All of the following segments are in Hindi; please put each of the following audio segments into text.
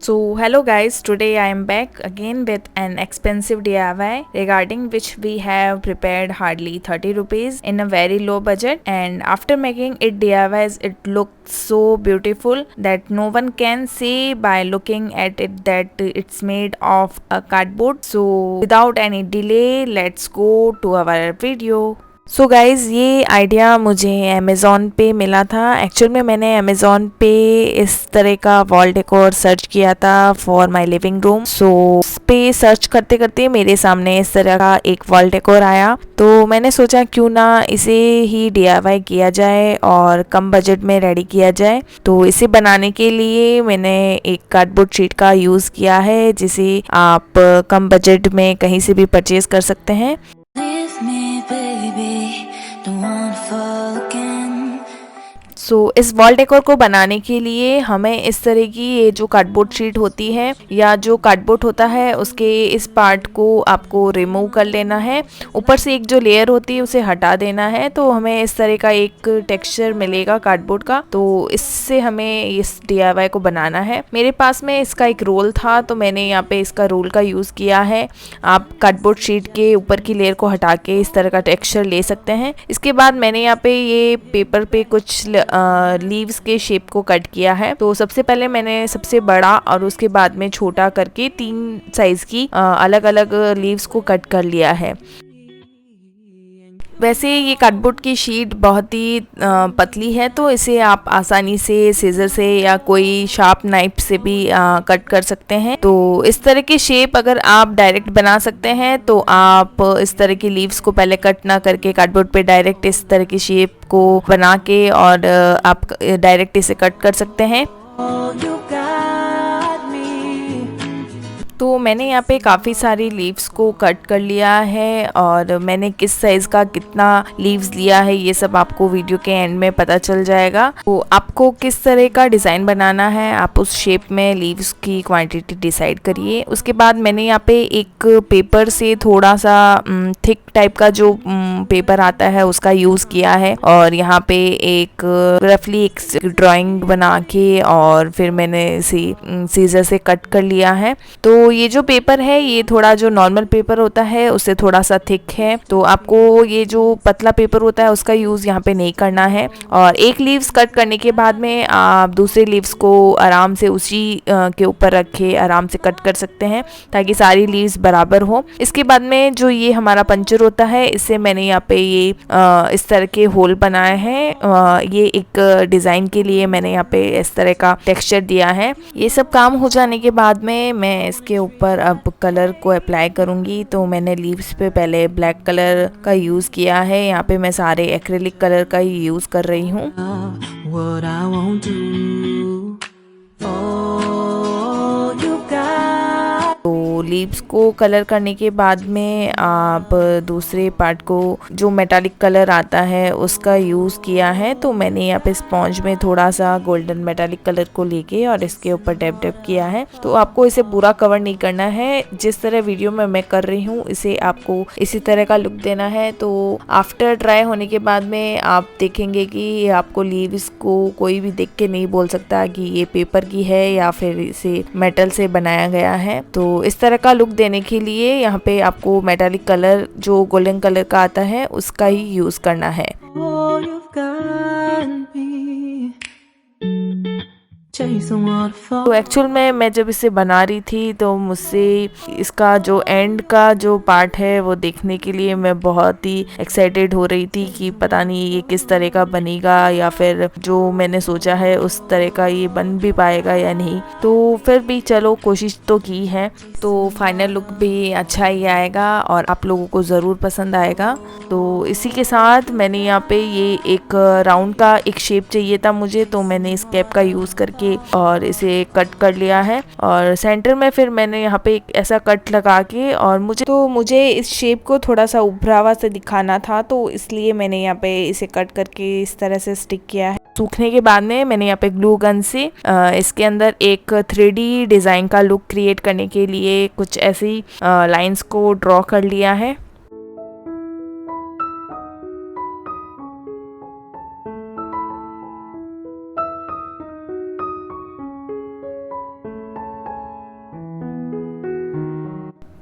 So hello guys, today I am back again with an expensive DIY regarding which we have prepared hardly 30 rupees in a very low budget, and after making it DIYs it looks so beautiful that no one can say by looking at it that it's made of a cardboard. So without any delay, let's go to our video. So guys ये आइडिया मुझे अमेज़ॉन पे मिला था। एक्चुअल में मैंने अमेज़ॉन पे इस तरह का वॉल डेकोर सर्च किया था फॉर माय लिविंग रूम। सो इस पे सर्च करते करते मेरे सामने इस तरह का एक वॉल डेकोर आया, तो मैंने सोचा क्यों ना इसे ही डीआईवाई किया जाए और कम बजट में रेडी किया जाए। तो इसे बनाने के लिए मैंने एक कार्डबोर्ड शीट का यूज़ किया है, जिसे आप कम बजट में कहीं से भी परचेज कर सकते हैं। इस वॉल डेकोर को बनाने के लिए हमें इस तरह की ये जो कार्डबोर्ड शीट होती है या जो कार्डबोर्ड होता है उसके इस पार्ट को आपको रिमूव कर लेना है। ऊपर से एक जो लेयर होती है उसे हटा देना है, तो हमें इस तरह का एक टेक्सचर मिलेगा कार्डबोर्ड का। तो इससे हमें इस डीआईवाई को बनाना है। मेरे पास में इसका एक रोल था, तो मैंने यहाँ पे इसका रोल का यूज़ किया है। आप कार्डबोर्ड शीट के ऊपर की लेयर को हटा के इस तरह का टेक्सचर ले सकते हैं। इसके बाद मैंने यहाँ पे ये पेपर पे कुछ लीव्स के शेप को कट किया है। तो सबसे पहले मैंने सबसे बड़ा और उसके बाद में छोटा करके 3 साइज की अलग अलग लीव्स को कट कर लिया है। वैसे ये कार्डबोर्ड की शीट बहुत ही पतली है, तो इसे आप आसानी से सीजर से या कोई शार्प नाइफ से भी कट कर सकते हैं। तो इस तरह की शेप अगर आप डायरेक्ट बना सकते हैं तो आप इस तरह की लीव्स को पहले कट ना करके कार्डबोर्ड पे डायरेक्ट इस तरह की शेप को बना के और आप डायरेक्ट इसे कट कर सकते हैं। तो मैंने यहाँ पे काफ़ी सारी लीव्स को कट कर लिया है, और मैंने किस साइज़ का कितना लीव्स लिया है ये सब आपको वीडियो के एंड में पता चल जाएगा। तो आपको किस तरह का डिज़ाइन बनाना है आप उस शेप में लीव्स की क्वांटिटी डिसाइड करिए। उसके बाद मैंने यहाँ पे एक पेपर से थोड़ा सा थिक टाइप का जो पेपर आता है उसका यूज़ किया है, और यहाँ पे एक रफली एक ड्राइंग बना के और फिर मैंने इसे सीजर से कट कर लिया है। तो ये जो पेपर है ये थोड़ा जो नॉर्मल पेपर होता है उससे थोड़ा सा थिक है, तो आपको ये जो पतला पेपर होता है उसका यूज़ यहाँ पे नहीं करना है। और एक लीव्स कट करने के बाद में आप दूसरे लीव्स को आराम से उसी के ऊपर रख के आराम से कट कर सकते हैं, ताकि सारी लीव्स बराबर हो। इसके बाद में जो ये हमारा पंचर होता है इससे मैंने यहाँ पे ये इस तरह के होल बनाए हैं। ये एक डिज़ाइन के लिए मैंने यहाँ पे इस तरह का टेक्सचर दिया है। ये सब काम हो जाने के बाद में मैं इसके ऊपर अब कलर को अप्लाई करूंगी। तो मैंने लीव्स पे पहले ब्लैक कलर का यूज़ किया है। यहाँ पे मैं सारे एक्रेलिक कलर का ही यूज़ कर रही हूँ। तो लीव्स को कलर करने के बाद में आप दूसरे पार्ट को जो मेटालिक कलर आता है उसका यूज़ किया है। तो मैंने यहाँ पे स्पॉन्ज में थोड़ा सा गोल्डन मेटालिक कलर को लेके और इसके ऊपर डैब डैब किया है। तो आपको इसे पूरा कवर नहीं करना है, जिस तरह वीडियो में मैं कर रही हूँ इसे आपको इसी तरह का लुक देना है। तो आफ्टर ड्राई होने के बाद में आप देखेंगे कि आपको लीव्स को कोई भी देख के नहीं बोल सकता कि ये पेपर की है या फिर इसे मेटल से बनाया गया है। तो इस तरह का लुक देने के लिए यहाँ पे आपको मेटालिक कलर जो गोल्डन कलर का आता है उसका ही यूज़ करना है। तो एक्चुअल में मैं जब इसे बना रही थी तो मुझसे इसका जो एंड का जो पार्ट है वो देखने के लिए मैं बहुत ही एक्साइटेड हो रही थी कि पता नहीं ये किस तरह का बनेगा, या फिर जो मैंने सोचा है उस तरह का ये बन भी पाएगा या नहीं। तो फिर भी चलो कोशिश तो की है, तो फाइनल लुक भी अच्छा ही आएगा और आप लोगों को ज़रूर पसंद आएगा। तो इसी के साथ मैंने यहाँ पे ये एक राउंड का एक शेप चाहिए था मुझे, तो मैंने इस कैप का यूज़ करके और इसे कट कर लिया है। और सेंटर में फिर मैंने यहाँ पे एक ऐसा कट लगा के, और मुझे इस शेप को थोड़ा सा उभरावा से दिखाना था, तो इसलिए मैंने यहाँ पे इसे कट करके इस तरह से स्टिक किया है। सूखने के बाद में मैंने यहाँ पे ग्लू गन से इसके अंदर एक 3D डिज़ाइन का लुक क्रिएट करने के लिए कुछ ऐसी लाइंस को ड्रॉ कर लिया है।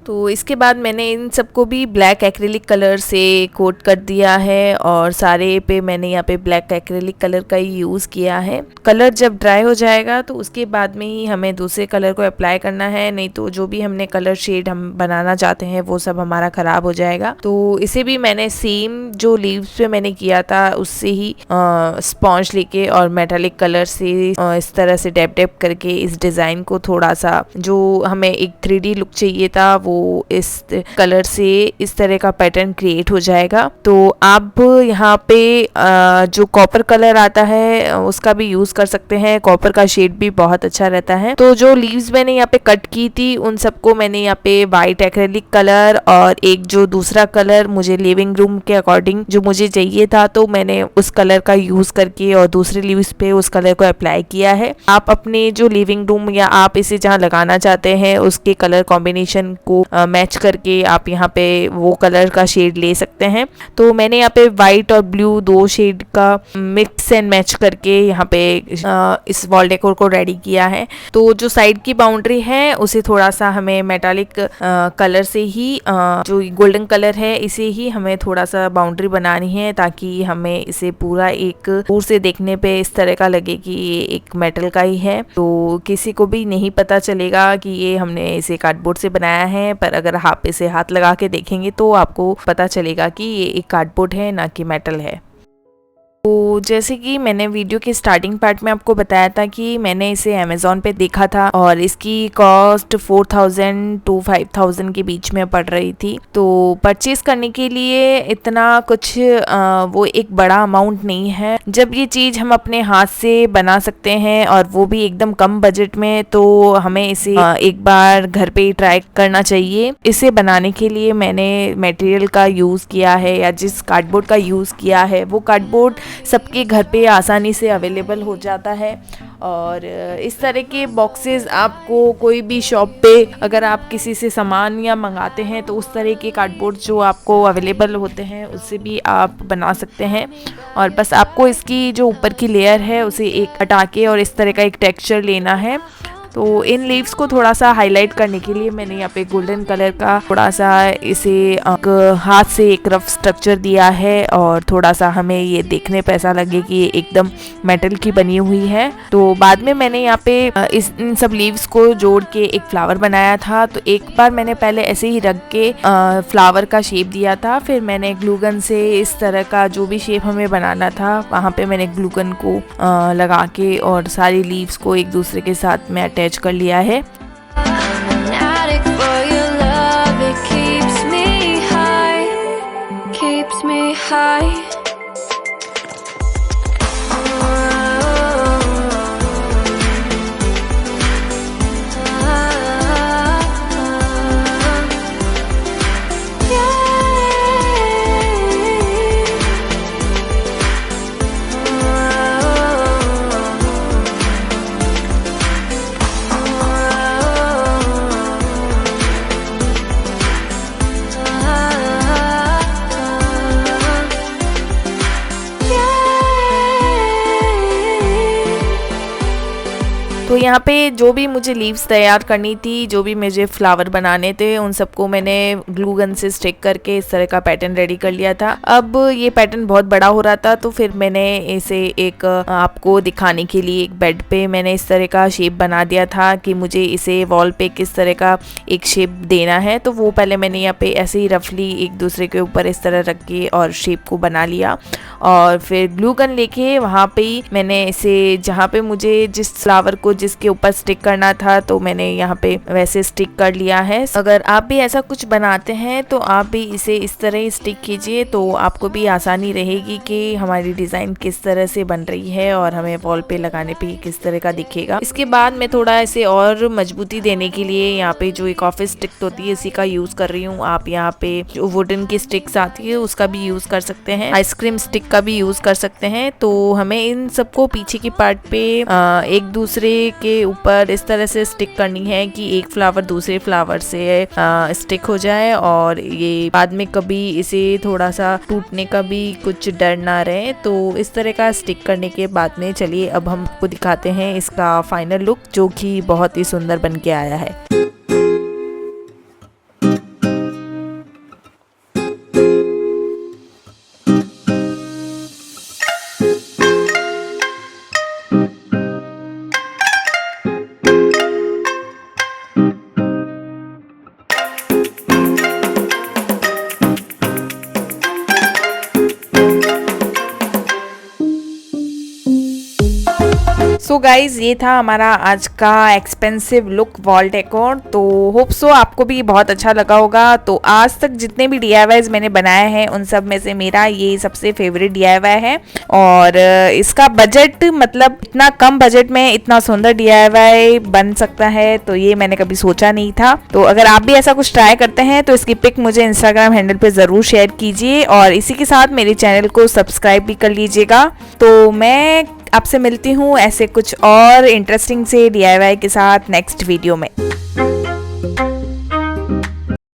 तो इसके बाद मैंने इन सबको भी ब्लैक एक्रेलिक कलर से कोट कर दिया है और सारे पे मैंने यहाँ पे ब्लैक एक्रेलिक कलर का ही यूज़ किया है। कलर जब ड्राई हो जाएगा तो उसके बाद में ही हमें दूसरे कलर को अप्लाई करना है, नहीं तो जो भी हमने कलर शेड हम बनाना चाहते हैं वो सब हमारा ख़राब हो जाएगा। तो इसे भी मैंने सेम जो लीव्स पे मैंने किया था उससे ही स्पॉन्ज लेके और मेटालिक कलर से इस तरह से डैप डैप करके इस डिज़ाइन को थोड़ा सा जो हमें एक 3D लुक चाहिए था वो इस कलर से इस तरह का पैटर्न क्रिएट हो जाएगा। तो आप यहाँ पे जो कॉपर कलर आता है उसका भी यूज कर सकते हैं, कॉपर का शेड भी बहुत अच्छा रहता है। तो जो लीव्स मैंने यहाँ पे कट की थी उन सबको मैंने यहाँ पे वाइट एक्रेलिक कलर और एक जो दूसरा कलर मुझे लिविंग रूम के अकॉर्डिंग जो मुझे चाहिए था तो मैंने उस कलर का यूज करके और दूसरे लीव्स पे उस कलर को अप्लाई किया है। आप अपने जो लिविंग रूम या आप इसे जहाँ लगाना चाहते हैं उसके कलर कॉम्बिनेशन को मैच करके आप यहाँ पे वो कलर का शेड ले सकते हैं। तो मैंने यहाँ पे वाइट और ब्लू दो शेड का मिक्स एंड मैच करके यहाँ पे इस वॉल डेकोर को रेडी किया है। तो जो साइड की बाउंड्री है उसे थोड़ा सा हमें मेटालिक कलर से ही जो गोल्डन कलर है इसे ही हमें थोड़ा सा बाउंड्री बनानी है ताकि हमें इसे पूरा एक दूर से देखने पे इस तरह का लगे कि ये एक मेटल का ही है। तो किसी को भी नहीं पता चलेगा कि ये हमने इसे कार्डबोर्ड से बनाया है, पर अगर आप इसे हाथ लगा के देखेंगे तो आपको पता चलेगा कि ये एक कार्डबोर्ड है ना कि मेटल है। तो जैसे कि मैंने वीडियो के स्टार्टिंग पार्ट में आपको बताया था कि मैंने इसे अमेज़ॉन पे देखा था और इसकी कॉस्ट 4000 to 5000 के बीच में पड़ रही थी। तो परचेज़ करने के लिए इतना कुछ वो एक बड़ा अमाउंट नहीं है। जब ये चीज़ हम अपने हाथ से बना सकते हैं और वो भी एकदम कम बजट में, तो हमें इसे एक बार घर पे ही ट्राई करना चाहिए। इसे बनाने के लिए मैंने मटेरियल का यूज़ किया है या जिस कार्डबोर्ड का यूज़ किया है वो कार्डबोर्ड सबके घर पे आसानी से अवेलेबल हो जाता है। और इस तरह के बॉक्सेस आपको कोई भी शॉप पे अगर आप किसी से सामान या मंगाते हैं तो उस तरह के कार्डबोर्ड जो आपको अवेलेबल होते हैं उससे भी आप बना सकते हैं। और बस आपको इसकी जो ऊपर की लेयर है उसे एक हटा के और इस तरह का एक टेक्सचर लेना है। तो इन लीव्स को थोड़ा सा हाईलाइट करने के लिए मैंने यहाँ पे गोल्डन कलर का थोड़ा सा इसे हाथ से एक रफ स्ट्रक्चर दिया है और थोड़ा सा हमें ये देखने पे ऐसा लगे कि ये एकदम मेटल की बनी हुई है। तो बाद में मैंने यहाँ पे इन सब लीव्स को जोड़ के एक फ्लावर बनाया था। तो एक बार मैंने पहले ऐसे ही रख के फ्लावर का शेप दिया था, फिर मैंने ग्लूगन से इस तरह का जो भी शेप हमें बनाना था वहाँ पे मैंने ग्लूगन को लगा के और सारी लीव्स को एक दूसरे के साथ में अटैच कर लिया है। तो यहाँ पे जो भी मुझे लीव्स तैयार करनी थी, जो भी मुझे फ्लावर बनाने थे, उन सबको मैंने ग्लू गन से स्टिक करके इस तरह का पैटर्न रेडी कर लिया था। अब ये पैटर्न बहुत बड़ा हो रहा था तो फिर मैंने इसे एक आपको दिखाने के लिए एक बेड पे मैंने इस तरह का शेप बना दिया था कि मुझे इसे वॉल पे किस तरह का एक शेप देना है। तो वो पहले मैंने यहाँ पे ऐसे ही रफली एक दूसरे के ऊपर इस तरह रख के और शेप को बना लिया और फिर ग्लू गन लेके वहाँ पे ही मैंने इसे जहाँ पे मुझे जिस फ्लावर को जिसके ऊपर स्टिक करना था तो मैंने यहाँ पे वैसे स्टिक कर लिया है। अगर आप भी ऐसा कुछ बनाते हैं तो आप भी इसे इस तरह स्टिक कीजिए तो आपको भी आसानी रहेगी कि हमारी डिज़ाइन किस तरह से बन रही है और हमें वॉल पे लगाने पे किस तरह का दिखेगा। इसके बाद मैं थोड़ा इसे और मजबूती देने के लिए यहाँ पे जो एक ऑफिस स्टिक होती है इसी का यूज़ कर रही हूँ। आप यहाँ पे जो वुडन की स्टिक्स आती है उसका भी यूज़ कर सकते हैं, आइसक्रीम स्टिक का भी यूज़ कर सकते हैं। तो हमें इन सबको पीछे की पार्ट पे एक दूसरे के ऊपर इस तरह से स्टिक करनी है कि एक फ्लावर दूसरे फ्लावर से स्टिक हो जाए और ये बाद में कभी इसे थोड़ा सा टूटने का भी कुछ डर ना रहे। तो इस तरह का स्टिक करने के बाद में चलिए अब हम आपको दिखाते हैं इसका फाइनल लुक जो कि बहुत ही सुंदर बन के आया है। गाइज ये था हमारा आज का एक्सपेंसिव लुक वॉल डेकोर। तो होप सो आपको भी बहुत अच्छा लगा होगा। तो आज तक जितने भी DIYs मैंने बनाए हैं उन सब में से मेरा ये सबसे फेवरेट DIY है। और इसका बजट मतलब इतना कम बजट में इतना सुंदर DIY बन सकता है तो ये मैंने कभी सोचा नहीं था। तो अगर आप भी ऐसा कुछ ट्राई करते हैं तो इसकी पिक मुझे इंस्टाग्राम हैंडल पे ज़रूर शेयर कीजिए और इसी के साथ मेरे चैनल को सब्सक्राइब भी कर लीजिएगा। तो मैं आपसे मिलती हूँ ऐसे कुछ और इंटरेस्टिंग से DIY के साथ नेक्स्ट वीडियो में।